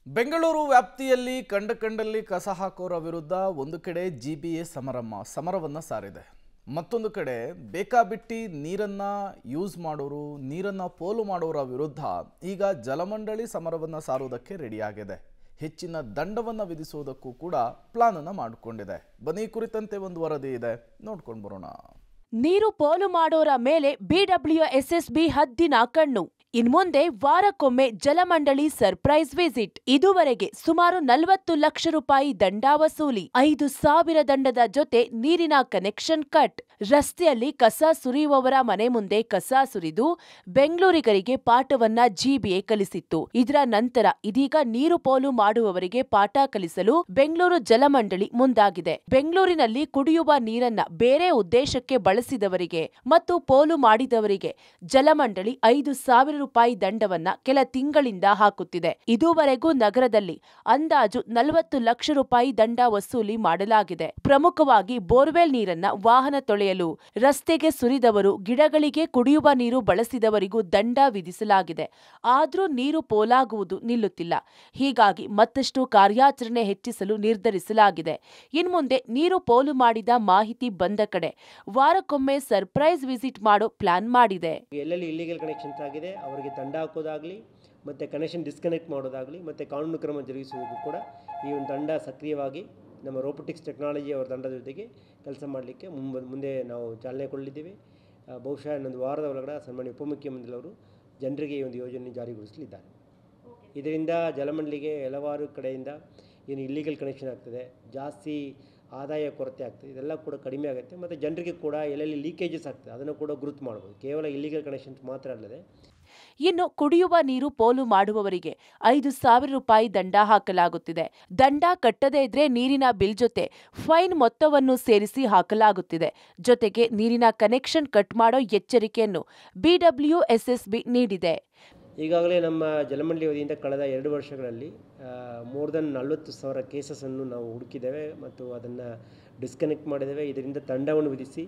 ಬೆಂಗಳೂರು ವ್ಯಾಪ್ತಿಯಲ್ಲಿ ಕಂಡಲ್ಲಿ ಕಸ ಹಾಕೋರ ವಿರುದ್ಧ ಒಂದು ಕಡೆ ಜಿಬಿಎ ಸಮರವನ್ನ ಸಾರಿದೆ. ಮತ್ತೊಂದು ಕಡೆ ಬೇಕಾಬಿಟ್ಟಿ ನೀರನ್ನ ಯೂಸ್ ಮಾಡೋರು, ನೀರನ್ನ ಪೋಲು ಮಾಡೋರ ವಿರುದ್ಧ ಈಗ ಜಲಮಂಡಳಿ ಸಮರವನ್ನ ಸಾರುವುದಕ್ಕೆ ರೆಡಿಯಾಗಿದೆ. ಹೆಚ್ಚಿನ ದಂಡವನ್ನ ವಿಧಿಸುವುದಕ್ಕೂ ಕೂಡ ಪ್ಲಾನ್ ಅನ್ನು ಮಾಡಿಕೊಂಡಿದೆ. ಬನ್ನಿ ಕುರಿತಂತೆ ಒಂದು ವರದಿ ಇದೆ, ನೋಡ್ಕೊಂಡು ಬರೋಣ. ನೀರು ಪೋಲು ಮಾಡೋರ ಮೇಲೆ ಬಿಡಬ್ಲ್ಯೂಎಸ್ಎಸ್ಬಿ ಹದ್ದಿನ ಕಣ್ಣು. ಇನ್ಮುಂದೆ ವಾರಕ್ಕೊಮ್ಮೆ ಜಲಮಂಡಳಿ ಸರ್ಪ್ರೈಸ್ ವಿಸಿಟ್. ಇದುವರೆಗೆ ಸುಮಾರು 40 ಲಕ್ಷ ರೂಪಾಯಿ ದಂಡ ವಸೂಲಿ, 5,000 ದಂಡದ ಜೊತೆ ನೀರಿನ ಕನೆಕ್ಷನ್ ಕಟ್. ರಸ್ತೆಯಲ್ಲಿ ಕಸ ಸುರಿಯುವವರ ಮನೆ ಮುಂದೆ ಕಸ ಸುರಿದು ಬೆಂಗಳೂರಿಗರಿಗೆ ಪಾಠವನ್ನ ಜಿಬಿಎ ಕಲಿಸಿತ್ತು. ಇದರ ನಂತರ ಇದೀಗ ನೀರು ಪೋಲು ಮಾಡುವವರಿಗೆ ಪಾಠ ಕಲಿಸಲು ಬೆಂಗಳೂರು ಜಲಮಂಡಳಿ ಮುಂದಾಗಿದೆ. ಬೆಂಗಳೂರಿನಲ್ಲಿ ಕುಡಿಯುವ ನೀರನ್ನ ಬೇರೆ ಉದ್ದೇಶಕ್ಕೆ ಬಳಸಿದವರಿಗೆ ಮತ್ತು ಪೋಲು ಮಾಡಿದವರಿಗೆ ಜಲಮಂಡಳಿ 5,000 ರೂಪಾಯಿ ದಂಡವನ್ನ ಕೆಲ ತಿಂಗಳಿಂದ ಹಾಕುತ್ತಿದೆ. ಇದುವರೆಗೂ ನಗರದಲ್ಲಿ ಅಂದಾಜು 40 ಲಕ್ಷ ರೂಪಾಯಿ ದಂಡ ವಸೂಲಿ ಮಾಡಲಾಗಿದೆ. ಪ್ರಮುಖವಾಗಿ ಬೋರ್ವೆಲ್ ನೀರನ್ನ ವಾಹನ ತೊಳೆಯಲು, ರಸ್ತೆಗೆ ಸುರಿದವರು, ಗಿಡಗಳಿಗೆ ಕುಡಿಯುವ ನೀರು ಬಳಸಿದವರಿಗೂ ದಂಡ ವಿಧಿಸಲಾಗಿದೆ. ಆದ್ರೂ ನೀರು ಪೋಲಾಗುವುದು ನಿಲ್ಲುತ್ತಿಲ್ಲ. ಹೀಗಾಗಿ ಮತ್ತಷ್ಟು ಕಾರ್ಯಾಚರಣೆ ಹೆಚ್ಚಿಸಲು ನಿರ್ಧರಿಸಲಾಗಿದೆ. ಇನ್ಮುಂದೆ ನೀರು ಪೋಲು ಮಾಡಿದ ಮಾಹಿತಿ ಬಂದ ಕಡೆ ವಾರಕ್ಕೊಮ್ಮೆ ಸರ್ಪ್ರೈಸ್ ವಿಸಿಟ್ ಮಾಡೋ ಪ್ಲಾನ್ ಮಾಡಿದೆ. ಎಲ್ಲೆಲ್ಲಿ ಇಲ್ಲಿಗಲ್ ಕನೆಕ್ಷನ್ಸ್ ಆಗಿದೆ ಅವರಿಗೆ ದಂಡ ಹಾಕೋದಾಗಲಿ, ಮತ್ತು ಕನೆಕ್ಷನ್ ಡಿಸ್ಕನೆಕ್ಟ್ ಮಾಡೋದಾಗಲಿ, ಮತ್ತು ಕಾನೂನು ಕ್ರಮ ಜರುಗಿಸುವುದಕ್ಕೂ ಕೂಡ ಈ ಒಂದು ದಂಡ ಸಕ್ರಿಯವಾಗಿ ನಮ್ಮ ರೋಬೋಟಿಕ್ಸ್ ಟೆಕ್ನಾಲಜಿ ಅವರ ದಂಡದ ಜೊತೆಗೆ ಕೆಲಸ ಮಾಡಲಿಕ್ಕೆ ಮುಂದೆ ನಾವು ಚಾಲನೆ ಕೊಡಲಿದ್ದೀವಿ. ಬಹುಶಃ ಇನ್ನೊಂದು ವಾರದ ಒಳಗಡೆ ಸನ್ಮಾನ್ಯ ಉಪಮುಖ್ಯಮಂತ್ರಿಗಳವರು ಜನರಿಗೆ ಈ ಒಂದು ಯೋಜನೆ ಜಾರಿಗೊಳಿಸಲಿದ್ದಾರೆ. ಇದರಿಂದ ಜಲಮಂಡಳಿಗೆ ಹಲವಾರು ಕಡೆಯಿಂದ ಏನು ಇಲ್ಲಿಗಲ್ ಕನೆಕ್ಷನ್ ಆಗ್ತದೆ, ಜಾಸ್ತಿ ಆದಾಯ ಕೊರತೆ ಆಗ್ತದೆ, ಇದೆಲ್ಲ ಕೂಡ ಕಡಿಮೆ ಆಗುತ್ತೆ. ಮತ್ತು ಜನರಿಗೆ ಕೂಡ ಎಲ್ಲೆಲ್ಲಿ ಲೀಕೇಜಸ್ ಆಗ್ತದೆ ಅದನ್ನು ಕೂಡ ಗುರುತು ಮಾಡ್ಬೋದು. ಕೇವಲ ಇಲ್ಲಿಗಲ್ ಕನೆಕ್ಷನ್ಸ್ ಮಾತ್ರ ಅಲ್ಲದೆ ಇನ್ನು ಕುಡಿಯುವ ನೀರು ಪೋಲು ಮಾಡುವವರಿಗೆ 5,000 ರೂಪಾಯಿ ದಂಡ ಹಾಕಲಾಗುತ್ತಿದೆ. ದಂಡ ಕಟ್ಟದೇ ಇದ್ರೆ ನೀರಿನ ಬಿಲ್ ಜೊತೆ ಫೈನ್ ಮೊತ್ತವನ್ನು ಸೇರಿಸಿ ಹಾಕಲಾಗುತ್ತಿದೆ. ಜೊತೆಗೆ ನೀರಿನ ಕನೆಕ್ಷನ್ ಕಟ್ ಮಾಡೋ ಎಚ್ಚರಿಕೆಯನ್ನು ಬಿಡಬ್ಲ್ಯೂಎಸ್ಎಸ್ಬಿ ನೀಡಿದೆ. ಈಗಾಗಲೇ ನಮ್ಮ ಜಲಮಂಡಳಿ ವತಿಯಿಂದ ಕಳೆದ 2 ವರ್ಷಗಳಲ್ಲಿ ಮೋರ್ ದೆನ್ 40,000 ಕೇಸಸನ್ನು ನಾವು ಹುಡುಕಿದ್ದೇವೆ ಮತ್ತು ಅದನ್ನು ಡಿಸ್ಕನೆಕ್ಟ್ ಮಾಡಿದ್ದೇವೆ. ಇದರಿಂದ ದಂಡವನ್ನು ವಿಧಿಸಿ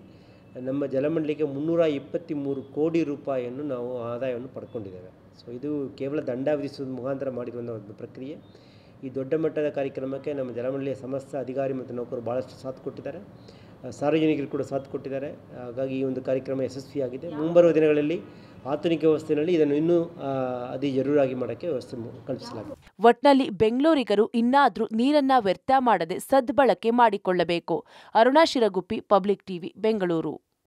ನಮ್ಮ ಜಲಮಂಡಳಿಗೆ 323 ಕೋಟಿ ರೂಪಾಯಿಯನ್ನು ನಾವು ಆದಾಯವನ್ನು ಪಡ್ಕೊಂಡಿದ್ದೇವೆ. ಸೊ ಇದು ಕೇವಲ ದಂಡ ವಿಧಿಸುವ ಮುಖಾಂತರ ಮಾಡಿರುವಂಥ ಒಂದು ಪ್ರಕ್ರಿಯೆ. ಈ ದೊಡ್ಡ ಮಟ್ಟದ ಕಾರ್ಯಕ್ರಮಕ್ಕೆ ನಮ್ಮ ಜಲಮಂಡಳಿಯ ಸಮಸ್ತ ಅಧಿಕಾರಿ ಮತ್ತು ನೌಕರರು ಭಾಳಷ್ಟು ಸಾಥ್ ಕೊಟ್ಟಿದ್ದಾರೆ, ಸಾರ್ವಜನಿಕರು ಕೂಡ ಸಾಥ್ ಕೊಟ್ಟಿದ್ದಾರೆ. ಹಾಗಾಗಿ ಈ ಒಂದು ಕಾರ್ಯಕ್ರಮ ಯಶಸ್ವಿಯಾಗಿದೆ. ಮುಂಬರುವ ದಿನಗಳಲ್ಲಿ ಆಧುನಿಕ ವ್ಯವಸ್ಥೆಯಲ್ಲಿ ಇದನ್ನು ಇನ್ನೂ ಅತಿ ಜರೂರಾಗಿ ಮಾಡೋಕ್ಕೆ ವ್ಯವಸ್ಥೆ ಕಲ್ಪಿಸಲಾಗಿದೆ. ಒಟ್ನಲ್ಲಿ ಬೆಂಗಳೂರಿಗರು ಇನ್ನಾದ್ರೂ ನೀರನ್ನ ವ್ಯರ್ಥ ಮಾಡದೆ ಸದ್ಬಳಕೆ ಮಾಡಿಕೊಳ್ಳಬೇಕು. Aruna Shiraguppi, public TV, Bengaluru.